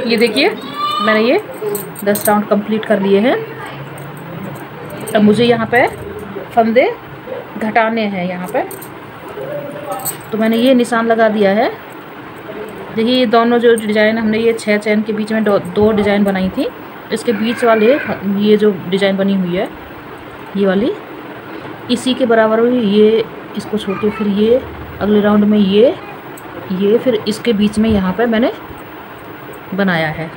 ये देखिए मैंने ये 10 राउंड कंप्लीट कर लिए हैं। अब मुझे यहाँ पे फंदे घटाने हैं यहाँ पे, तो मैंने ये निशान लगा दिया है। देखिए ये दोनों जो डिज़ाइन हमने ये 6 चैन के बीच में दो डिज़ाइन बनाई थी, इसके बीच वाले ये जो डिज़ाइन बनी हुई है ये वाली, इसी के बराबर हुई ये, इसको छोड़ के फिर ये अगले राउंड में ये फिर इसके बीच में यहाँ पे मैंने बनाया है।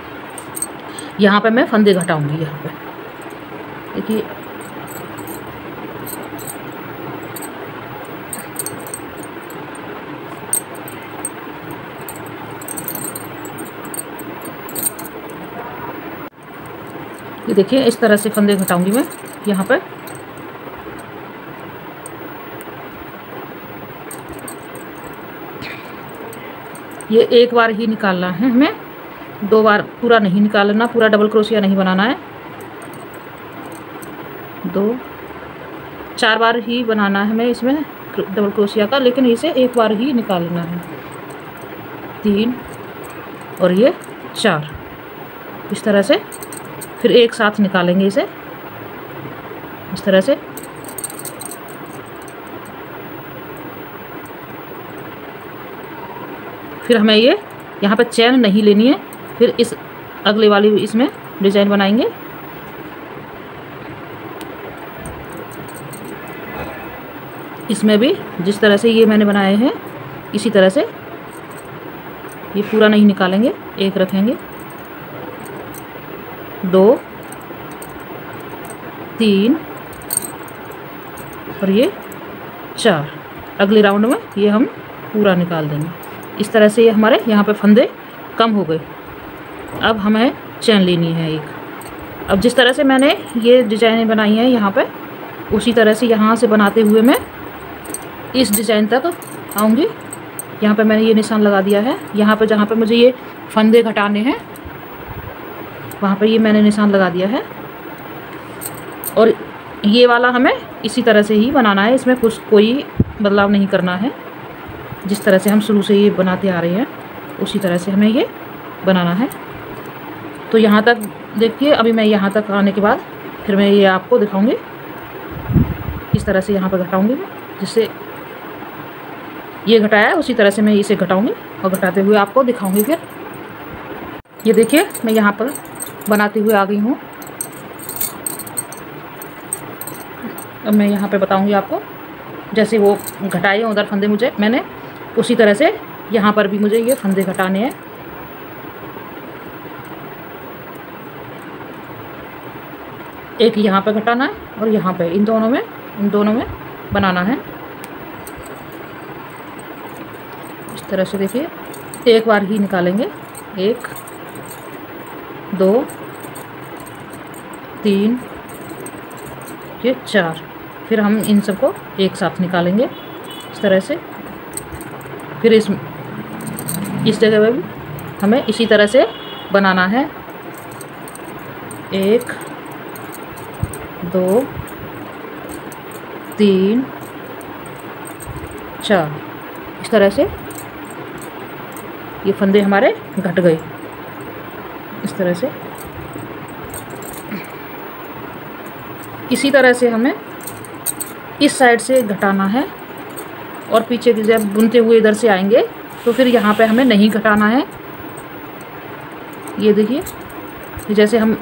यहाँ पे मैं फंदे घटाऊंगी यहाँ पे। देखिए ये देखिए इस तरह से फंदे घटाऊंगी मैं यहाँ पर। ये एक बार ही निकालना है हमें, 2 बार पूरा नहीं निकालना, पूरा डबल क्रोशिया नहीं बनाना है। 4 बार ही बनाना है हमें इसमें डबल क्रोशिया का, लेकिन इसे एक बार ही निकालना है। 3 और ये 4 इस तरह से फिर एक साथ निकालेंगे इसे इस तरह से। फिर हमें ये यहाँ पे चैन नहीं लेनी है, फिर इस अगले वाली इसमें डिज़ाइन बनाएंगे। इसमें भी जिस तरह से ये मैंने बनाए हैं इसी तरह से ये पूरा नहीं निकालेंगे, एक रखेंगे। 2 3 और ये 4 अगले राउंड में ये हम पूरा निकाल देंगे। इस तरह से ये हमारे यहाँ पे फंदे कम हो गए। अब हमें चैन लेनी है एक। अब जिस तरह से मैंने ये डिज़ाइनें बनाई हैं यहाँ पे, उसी तरह से यहाँ से बनाते हुए मैं इस डिज़ाइन तक आऊँगी। यहाँ पे मैंने ये निशान लगा दिया है। यहाँ पे जहाँ पे मुझे ये फंदे घटाने हैं वहाँ पे ये मैंने निशान लगा दिया है। और ये वाला हमें इसी तरह से ही बनाना है, इसमें कुछ कोई बदलाव नहीं करना है। जिस तरह से हम शुरू से ये बनाते आ रहे हैं उसी तरह से हमें ये बनाना है। तो यहाँ तक देखिए, अभी मैं यहाँ तक आने के बाद फिर मैं ये आपको दिखाऊंगी। इस तरह से यहाँ पर घटाऊंगी मैं, जिससे ये घटाया है उसी तरह से मैं इसे घटाऊंगी और घटाते हुए आपको दिखाऊंगी। फिर ये देखिए मैं यहाँ पर बनाते हुए आ गई हूँ। अब मैं यहाँ पे बताऊंगी आपको, जैसे वो घटाए हैं उधर फंदे मुझे मैंने, उसी तरह से यहाँ पर भी मुझे ये फंदे घटाने हैं। एक यहाँ पे घटाना है और यहाँ पे इन दोनों में बनाना है। इस तरह से देखिए एक बार ही निकालेंगे। 1 2 3 ये 4 फिर हम इन सबको एक साथ निकालेंगे इस तरह से। फिर इस जगह पे भी हमें इसी तरह से बनाना है। 1 2 3 4 इस तरह से ये फंदे हमारे घट गए। इस तरह से इसी तरह से हमें इस साइड से घटाना है और पीछे की जब बुनते हुए इधर से आएंगे तो फिर यहाँ पे हमें नहीं घटाना है। ये देखिए जैसे हम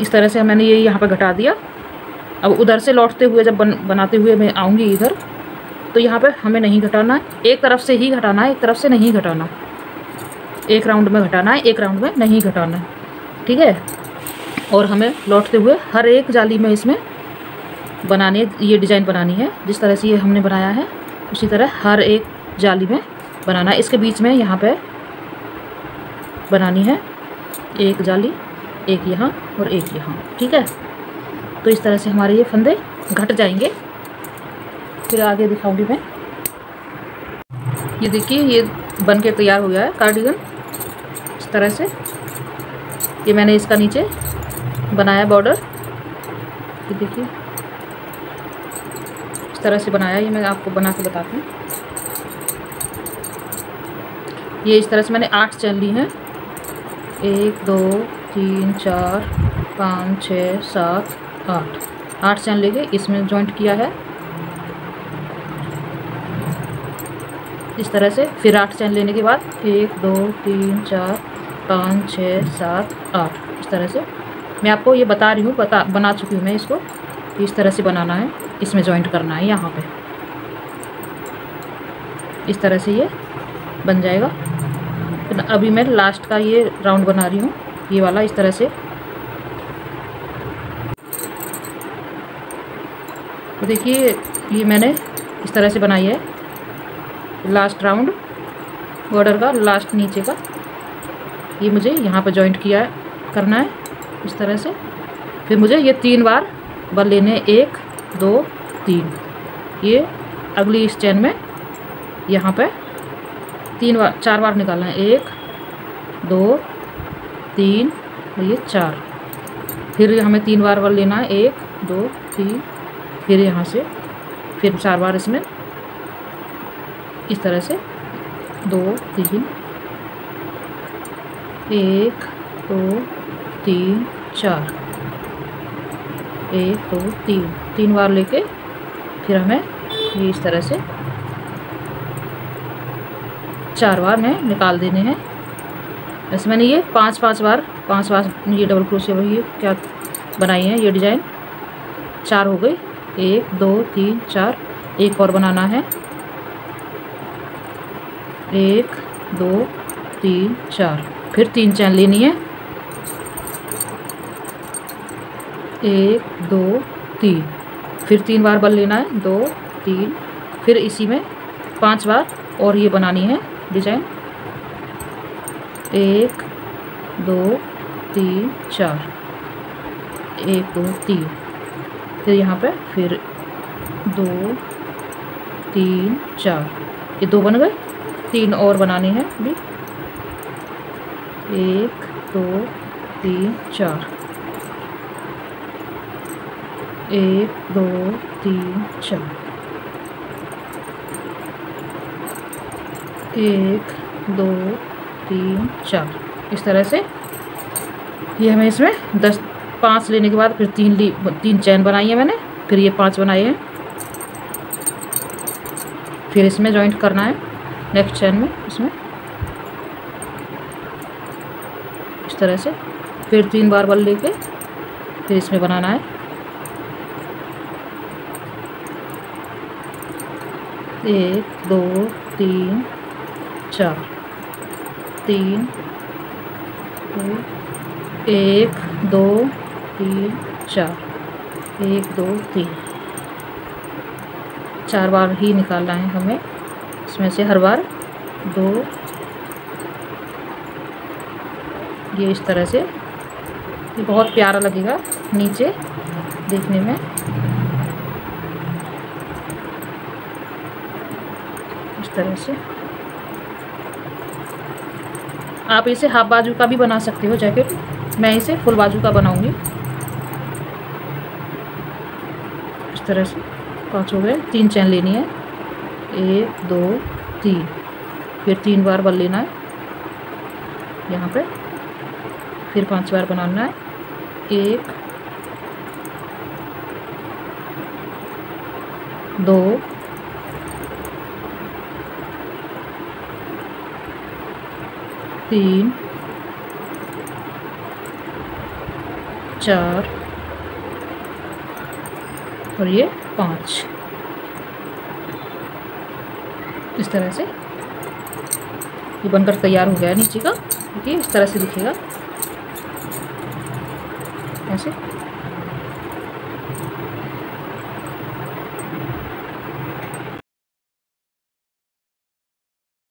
इस तरह से मैंने ये यहाँ पे घटा दिया। अब उधर से लौटते हुए जब बनाते हुए मैं आऊँगी इधर, तो यहाँ पे हमें नहीं घटाना है, एक तरफ से ही घटाना है, एक तरफ से नहीं घटाना। एक राउंड में घटाना है, एक राउंड में नहीं घटाना है, ठीक है। और हमें लौटते हुए हर एक जाली में इसमें बनाने ये डिज़ाइन बनानी है। जिस तरह से ये हमने बनाया है उसी तरह हर एक जाली में बनाना है। इसके बीच में यहाँ पे बनानी है एक जाली, एक यहाँ और एक यहाँ, ठीक है। तो इस तरह से हमारे ये फंदे घट जाएंगे। फिर आगे दिखाऊंगी मैं। ये देखिए ये बन के तैयार हो गया है कार्डिगन। इस तरह से ये मैंने इसका नीचे बनाया बॉर्डर। ये देखिए इस तरह से बनाया, ये मैं आपको बना के बताती हूँ। ये इस तरह से मैंने 8 चैन ली हैं। 1 2 3 4 5 6 7 8 चैन लेके इसमें जॉइंट किया है इस तरह से। फिर 8 चैन लेने के बाद 1 2 3 4 5 6 7 8 इस तरह से। मैं आपको ये बता रही हूँ, बना चुकी हूँ मैं इसको। इस तरह से बनाना है, इसमें जॉइंट करना है यहाँ पे। इस तरह से ये बन जाएगा। अभी मैं लास्ट का ये राउंड बना रही हूँ, ये वाला इस तरह से। तो देखिए ये मैंने इस तरह से बनाई है लास्ट राउंड बॉर्डर का, लास्ट नीचे का। ये मुझे यहाँ पर जॉइंट करना है इस तरह से। फिर मुझे ये 3 बार बल लेने, 1 2 3। ये अगली इस चैन में यहाँ पे 4 बार निकालना है, 1 2 3 और ये 4। फिर हमें 3 बार बल लेना है, 1 2 3। फिर यहाँ से फिर 4 बार इसमें इस तरह से 2 3 1 2 3 4 1 2 3 बार लेके फिर हमें ये इस तरह से 4 बार में निकाल देने हैं। वैसे मैंने ये 5 बार ये डबल क्रोशिया ये क्या बनाई है, ये डिज़ाइन 4 हो गई। 1 2 3 4। एक और बनाना है, 1 2 3 4। फिर 3 चैन लेनी है, 1 2 3। फिर 3 बार बल लेना है, 2 3। फिर इसी में 5 बार और ये बनानी है डिज़ाइन, 1 2 3 4 1 2 3। फिर यहाँ पे फिर 2 3 4। ये 2 बन गए, 3 और बनाने हैं अभी, 1 2 3 4 1 2 3 4 1 2 3 4। इस तरह से ये हमें इसमें 5 लेने के बाद फिर 3 चैन बनाई है मैंने। फिर ये 5 बनाए हैं, फिर इसमें जॉइंट करना है नेक्स्ट चैन में इसमें इस तरह से। फिर 3 बार बल लेके फिर इसमें बनाना है, 1 2 3 4 3 1 2 3 4 1 2 3। 4 बार ही निकालना है हमें इसमें से हर बार 2। ये इस तरह से ये बहुत प्यारा लगेगा नीचे देखने में। इस तरह से आप इसे हाफ बाजू का भी बना सकते हो जैकेट। मैं इसे फुल बाजू का बनाऊंगी। इस तरह से 5 हो गए। 3 चैन लेनी है, 1 2 3। फिर 3 बार बल लेना है यहाँ पे। फिर 5 बार बनाना है, 1 2 3 4 और ये 5। इस तरह से ये बनकर तैयार हो गया है नीचे का। देखिए इस तरह से दिखेगा ऐसे।